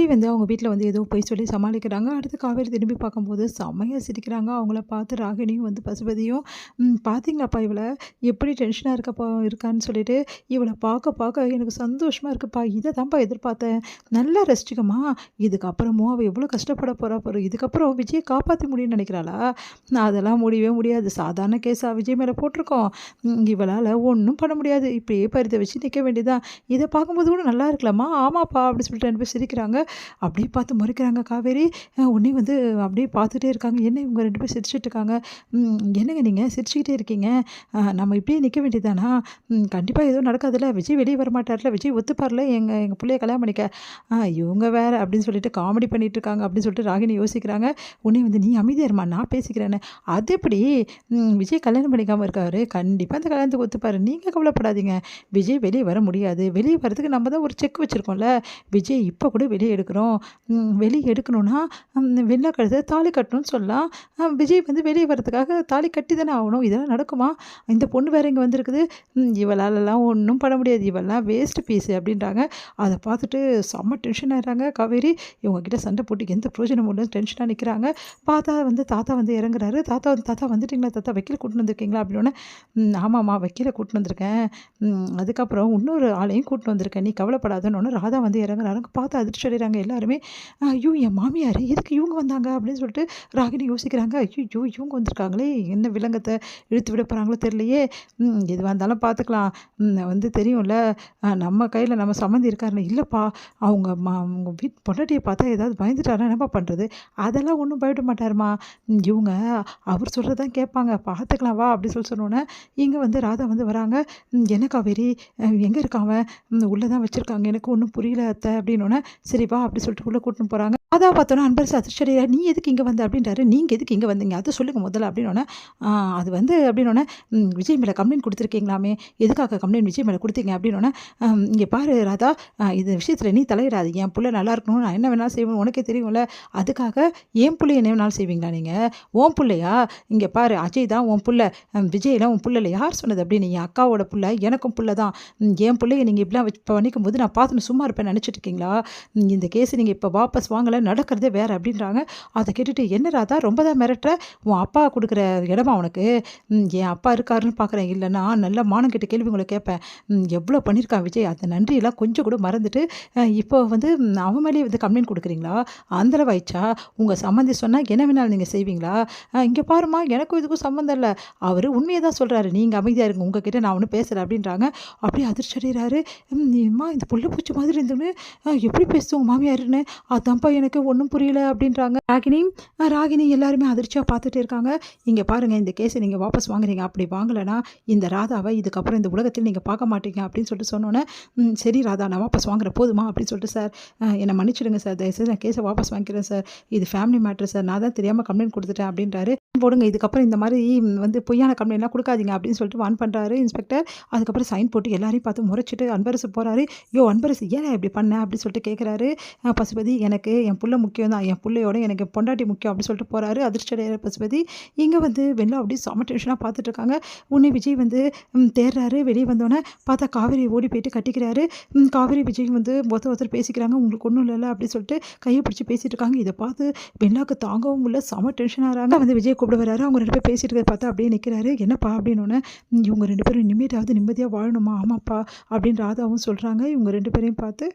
காவேரி வந்து அவங்க வீட்ல வந்து ஏதோ பொய் சொல்லி சமாளிக்கிறாங்க. அடுத்து காவேரி திரும்பி பார்க்கும்போது செம்மையா சிரிக்கிறாங்க. அவங்கள பார்த்து ராகினியும் வந்து பசுபதியும், பார்த்தீங்களாப்பா இவள எப்படி டென்ஷனா இருக்கான்னு சொல்லிட்டு, இவள பார்க்க பார்க்க எனக்கு சந்தோஷமா இருக்குப்பா. இத தான்ப்பா எதிர்பார்த்தேன். நல்லா ரசிச்சுக்கம்மா. இதுக்கப்புறமும் அவ எவ்வளோ கஷ்டப்பட போறா பாரு. இதுக்கப்புறம் விஜய காப்பாத்த முடியும்னு நினைக்கிறாளா? அதெல்லாம் முடியவே முடியாது. சாதாரண கேஸா விஜய் மேல போட்டுருக்கோம். இவளால ஒண்ணும் பண்ண முடியாது. இப்படியே பரிதவிச்சு நிக்க வேண்டியதுதான். இத பார்க்கும்போது கூட நல்லா இருக்கலாமா? ஆமாப்பா அப்படி சொல்லிட்டு 2 பேரும் சிரிக்கிறாங்க. அப்படியே பார்த்து முறைக்கிறாங்க காவேரி. உடனே வந்து அப்படியே பார்த்துட்டே இருக்காங்க. என்ன இவங்க 2 பேரும் சிரிச்சுட்டு இருக்காங்க. என்னங்க நீங்க சிரிச்சுக்கிட்டே இருக்கீங்க? நம்ம இப்படியே நிக்க வேண்டியதுதானா? கண்டிப்பா எதுவும் நடக்காதுல்ல. விஜய் வெளிய வரமாட்டார்ல. விஜய் ஒத்துப்பார்ல எங்க எங்க புள்ளைய கல்யாணம் பண்ணிக்க. இவங்க வேற அப்படின்னு சொல்லிட்டு காமெடி பண்ணிட்டு இருக்காங்க அப்படின்னு சொல்லிட்டு ராகினி யோசிக்கிறாங்க. உடனே வந்து நீ அமைதியா இரும்மா நான் பேசிக்கிறேன்னு. அது எப்படி? விஜய் கல்யாணம் பண்ணிக்காம இருக்காரு. கண்டிப்பா அந்த கல்யாணத்துக்கு ஒத்துப்பாரு. நீங்க கவலைப்படாதீங்க. விஜய் வெளிய வர முடியாது. வெளிய வரதுக்கு நம்ம தான் ஒரு செக் வச்சிருக்கோம்ல. விஜய் இப்போ கூட வெளிய எடுக்கிறோம். வெளிய எடுக்கணும்னா வெள்ள கழுத்துல தாலி கட்டணும்னு சொல்லலாம். விஜய் வந்து வெளிய வரதுக்காக தாலி கட்டி தானே ஆகணும். இதெல்லாம் நடக்குமா? இந்த பொண்ணு வேற இங்க வந்திருக்குது. இவளாலலாம் ஒண்ணும் பண்ண முடியாது. இவள்லாம் வேஸ்ட் பீஸு அப்படின்றாங்க. அத பார்த்துட்டு செம்ம டென்ஷன் ஆயிடுறாங்க காவேரி. இவங்க கிட்ட சண்டை போட்டு எந்த பிரயோஜனமும் இல்லன்னு டென்ஷனா நிக்கிறாங்க. பார்த்தா வந்து தாத்தா வந்து இறங்குறாரு. தாத்தா வந்துட்டீங்களா தாத்தா? வக்கீல கூட்டின்னு வந்திருக்கீங்களா? அப்படின்னோனே, ஆமாம்மா வக்கீல கூட்டின்னு வந்திருக்கேன். அதுக்கப்புறம் இன்னொரு ஆளையும் கூட்டின்னு வந்திருக்கேன். நீ கவலைப்படாதன்னோனே ராதா வந்து இறங்குறாங்க. பார்த்து அதிர்ச்சி அடைகிறாங்க எல்லாருமே. ஐயோ! என் மாமியார் எதுக்கு இவங்க வந்தாங்க? அப்படின்னு சொல்லிட்டு ராகினி யோசிக்கிறாங்க. ஐய்யய்யோ! இவங்க வந்திருக்காங்களே! என்ன வில்லங்கத்த இழுத்து விட போறாங்களோ தெரியலையே! எதுவா இருந்தாலும் பார்த்துக்கலாம். வந்து தெரியும்ல, நம்ம கையில நம்ம சம்மந்தி இருக்காருன்னு. இல்லப்பா, அவங்க பொண்டாட்டிய பார்த்தா ஏதாவது பயந்துட்டாருன்னா என்னப்பா பண்றது? அதெல்லாம் ஒண்ணும் பயப்பட மாட்டாரும்மா. இவங்க அவர் சொல்றது தான் கேட்பாங்க. பார்த்துக்கலாம் வா! அப்படி சொன்னோனே, இங்க வந்து ராதா வந்து வராங்க. என்ன காவேரி எங்க இருக்கான் அவன்? உள்ள தான் வச்சிருக்காங்க. எனக்கு ஒண்ணும் புரியல அத்தை அப்படின்னோனே, சரி வா! அப்படி சொல்லிட்டு உள்ள கூட்டின்னு போறாங்க. ராதா பார்த்தோன்னே அன்பரசு அதிர்ச்சி அடைகிறார். நீ எதுக்கு இங்க வந்த? அப்படின்றாரு. நீங்க எதுக்கு இங்க வந்தீங்க? அத சொல்லுங்க முதல்ல அப்படின்னோனே, அது வந்து அப்படின்னோனே, விஜய் மேல கம்ப்ளைண்ட் குடுத்துருக்கீங்களாமே, எதுக்காக கம்ப்ளைண்ட் விஜய் மேல குடுத்தீங்க? அப்படின்னோனே, இங்க பாரு ராதா, இந்த விஷயத்துல நீ தலையிடாத. என் புள்ள நல்லா இருக்கணும். நான் என்ன வேணாலும் செய்வேன். உனக்கே தெரியும்ல. அதுக்காக என் புள்ளைய என்ன வேணாலும் செய்வீங்களா நீங்க? உன் புள்ளையா? இங்க பாரு அஜய் தான் உன் புள்ள. விஜய்லாம் உன் புள்ள இல்ல. யார் சொன்னது அப்படின்னு? என் அக்காவோட புள்ள. எனக்கும் புள்ள தான். என் புள்ளைய நீங்க இப்படிலாம் பண்ணிக்கும்போது நான் பார்த்துன்னு சும்மா இருப்பேன்னு நினைச்சிட்டு இருக்கீங்களா? இந்த கேஸ் நீங்க இப்ப வாபஸ் வாங்கல. நடக்கிறதே வேற அப்படின்றாங்க. அத கேட்டுட்டு என்ன ராதா ரொம்ப தான் மிரட்டுற? உன் அப்பா குடுக்குற இடமா உனக்கு? என் அப்பா இருக்காருன்னு பார்க்குறேன். இல்லன்னா நல்ல மானம் கெட்ட கேள்வி உங்கள கேட்பேன். எவ்வளோ பண்ணியிருக்கான் விஜய். அந்த நன்றியெல்லாம் கொஞ்சம் கூட மறந்துட்டு, இப்போ வந்து அவன் மேலேயே வந்து கம்ப்ளைண்ட் குடுக்குறீங்களா? அந்த அளவு ஆயிடுச்சா? உங்க சம்மந்தி சொன்னா என்ன வேணாலும் நீங்க செய்வீங்களா? இங்க பாரும்மா எனக்கும் இதுக்கும் சம்மந்தம் இல்ல. அவரு உண்மைய தான் சொல்றாரு. நீங்க அமைதியா இருங்க. உங்ககிட்ட நான் ஒண்ணும் பேசல அப்படின்றாங்க. அப்படியே அதிர்ச்சி அடைகிறாரு. எம்மா இந்த புள்ள பூச்சி மாதிரி இருந்துன்னு எப்படி பேசுது உங்க மாமியாருன்னு? அதான்ப்பா எனக்கு ஒண்ணும் புரியல அப்படின்றாங்க. ராகினி எல்லாருமே அதிர்ச்சியா பார்த்துட்டே இருக்காங்க. இங்க பாருங்க இந்த கேஸ நீங்க வாபஸ் வாங்குறீங்க. அப்படி வாங்கலனா இந்த ராதாவ இதுக்கப்புறம் இந்த உலகத்தில் நீங்க பார்க்க மாட்டீங்க அப்படின்னு சொல்லிட்டு சொன்னோனே, சரி ராதா நான் வாபஸ் வாங்குறேன் போதுமா? அப்படின்னு சொல்லிட்டு சார் என்ன மன்னிச்சிடுங்க சார். தயவுசெய்து நான் கேஸ வாபஸ் வாங்கிக்கிறேன் சார். இது ஃபேமிலி மேட்டர் சார். நான் தான் தெரியாம கம்ப்ளைண்ட் குடுத்துட்டேன் அப்படின்றாரு. போடுங்க இதுக்கப்புறம் இந்த மாதிரி வந்து பொய்யான கம்ப்ளைண்ட்லாம் குடுக்காதீங்க அப்படின்னு சொல்லிட்டு வார்ன் பண்றாரு இன்ஸ்பெக்டர். அதுக்கப்புறம் சைன் போட்டு எல்லாரையும் பார்த்து முறைச்சிட்டு அன்பரசு போறாரு. யோ அன்பரசு ஏன் இப்படி பண்ண? அப்படின்னு சொல்லிட்டு கேட்குறாரு. பசுபதி எனக்கு என் புள்ள முக்கியம் தான். என் புள்ளையோட எனக்கு பொண்டாட்டி முக்கியம் அப்படின்னு சொல்லிட்டு போறாரு. அதிர்ச்சி அடைகிறார் பசுபதி. இங்க வந்து வெள்ளம் அப்படியே செம டென்ஷனா பார்த்துட்டு இருக்காங்க. உடனே விஜய் வந்து தேடுறாரு. வெளியே வந்தோடனே பார்த்தா காவேரி ஓடி போயிட்டு கட்டிக்கிறாரு. காவேரி விஜய் வந்து ஒருத்தர் பேசிக்கிறாங்க. உங்களுக்கு ஒன்றும் இல்லைல்ல அப்படின்னு சொல்லிட்டு கையை பிடிச்சி பேசிட்டு இருக்காங்க. இதை பார்த்து வெள்ளாக்கு தாங்கவும் இல்லை. செம டென்ஷன் ஆகிறாங்க. வந்து விஜய் கூப்பிட வராரு. அவங்க 2 பேரும் பேசிட்டு இருக்கிறத பார்த்தா அப்படியே நிற்கிறாரு. என்னப்பா அப்படின்னோடனே, இவங்க 2 பேரும் நிம்மதியாக வாழணுமா? ஆமாப்பா அப்படின்னு ராதாவும் சொல்றாங்க. இவங்க 2 பேரையும் பார்த்து